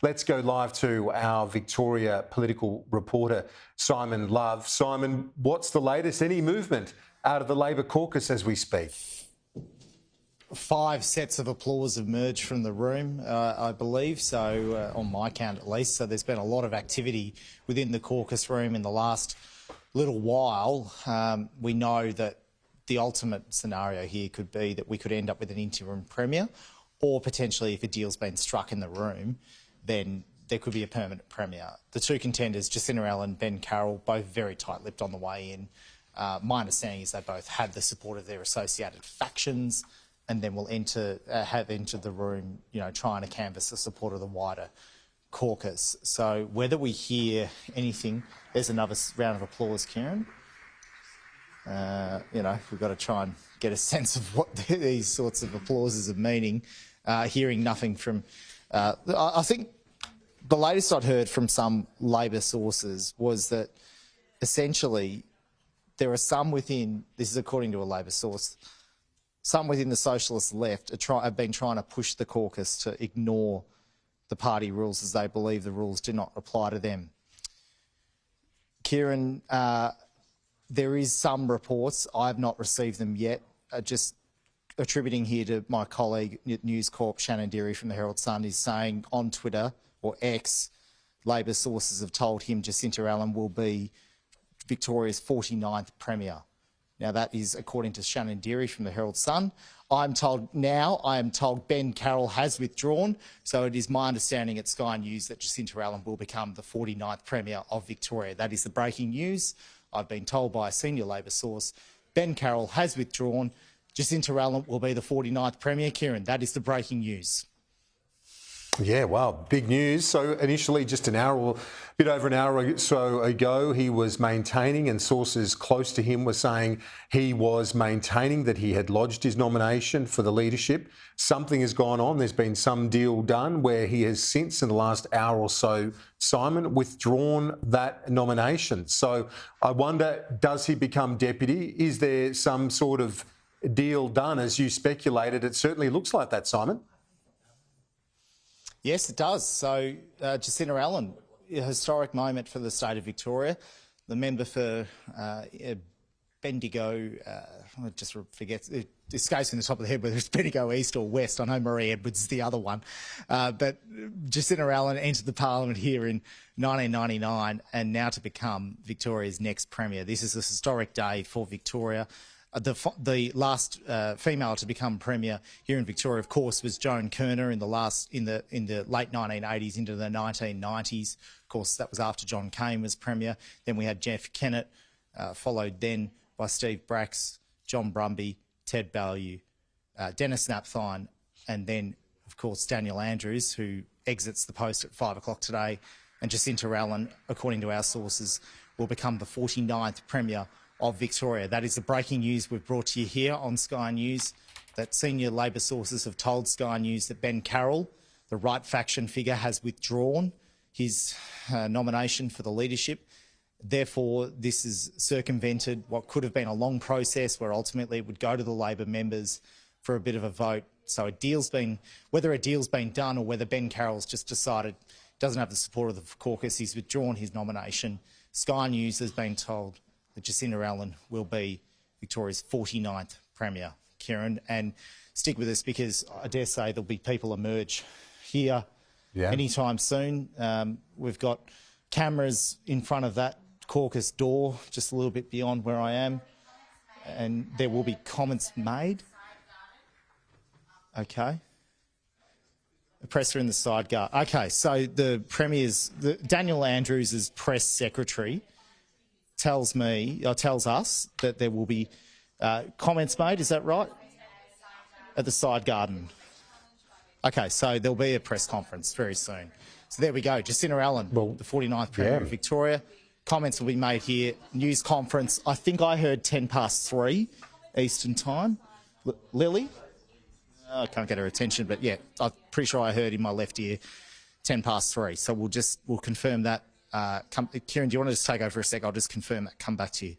Let's go live to our Victoria political reporter, Simon Love. Simon, what's the latest? Any movement out of the Labor caucus as we speak? 5 sets of applause have emerged from the room, I believe, so on my count at least. So there's been a lot of activity within the caucus room in the last little while. We know that the ultimate scenario here could be that we could end up with an interim premier, or potentially if a deal's been struck in the room, then there could be a permanent premier. The two contenders, Jacinta Allan and Ben Carroll, both very tight-lipped on the way in. My understanding is they both have the support of their associated factions, and then will have entered the room, trying to canvass the support of the wider caucus. So whether we hear anything, there's another round of applause, Kieran. We've got to try and get a sense of what these sorts of applauses are meaning. Hearing nothing from, I think the latest I'd heard from some Labor sources was that essentially there are some within, this is according to a Labor source, some within the socialist left have been trying to push the caucus to ignore the party rules as they believe the rules do not apply to them. Kieran, there is some reports, I have not received them yet, just attributing here to my colleague at News Corp, Shannon Deary from the Herald Sun, is saying on Twitter, or X, Labor sources have told him Jacinta Allan will be Victoria's 49th Premier. Now, that is according to Shannon Deary from the Herald Sun. I am told Ben Carroll has withdrawn, so it is my understanding at Sky News that Jacinta Allan will become the 49th Premier of Victoria. That is the breaking news. I've been told by a senior Labor source, Ben Carroll has withdrawn, Jacinta Allan will be the 49th Premier. Kieran, that is the breaking news. Yeah, wow, big news. So initially, just a bit over an hour or so ago, he was maintaining, and sources close to him were saying he was maintaining that he had lodged his nomination for the leadership. Something has gone on. There's been some deal done where he has since, in the last hour or so, Simon, withdrawn that nomination. So I wonder, does he become deputy? Is there some sort of deal done, as you speculated? It certainly looks like that, Simon. Yes, it does. So Jacinta Allan, a historic moment for the state of Victoria. The member for Bendigo, I just forget, it escapes me the top of the head whether it's Bendigo East or West. I know Marie Edwards is the other one. But Jacinta Allan entered the parliament here in 1999 and now to become Victoria's next premier. This is a historic day for Victoria. The last female to become premier here in Victoria, of course, was Joan Kerner in the late 1980s into the 1990s. Of course, that was after John Cain was premier. Then we had Jeff Kennett, followed then by Steve Bracks, John Brumby, Ted Ballew, Dennis Napthine, and then, of course, Daniel Andrews, who exits the post at 5 o'clock today. And Jacinta Allan, according to our sources, will become the 49th premier of Victoria. That is the breaking news we've brought to you here on Sky News, that senior Labor sources have told Sky News that Ben Carroll, the right faction figure, has withdrawn his nomination for the leadership. Therefore, this has circumvented what could have been a long process where ultimately it would go to the Labor members for a bit of a vote. So whether a deal's been done or whether Ben Carroll's just decided doesn't have the support of the caucus, he's withdrawn his nomination. Sky News has been told that Jacinta Allan will be Victoria's 49th Premier, Kieran. And stick with us because I dare say there'll be people emerge here anytime soon. We've got cameras in front of that caucus door, just a little bit beyond where I am, and there will be comments made. Okay. A presser in the side guard. Okay, so the Daniel Andrews' press secretary tells us that there will be comments made, is that right? At the side garden. Okay, so there'll be a press conference very soon. So there we go, Jacinta Allan, the 49th Premier of Victoria. Comments will be made here. News conference, I think I heard 3:10 Eastern time. Lily? I can't get her attention, but yeah, I'm pretty sure I heard in my left ear 3:10. So we'll confirm that. Kieran, do you want to just take over for a sec? I'll just confirm that. Come back to you.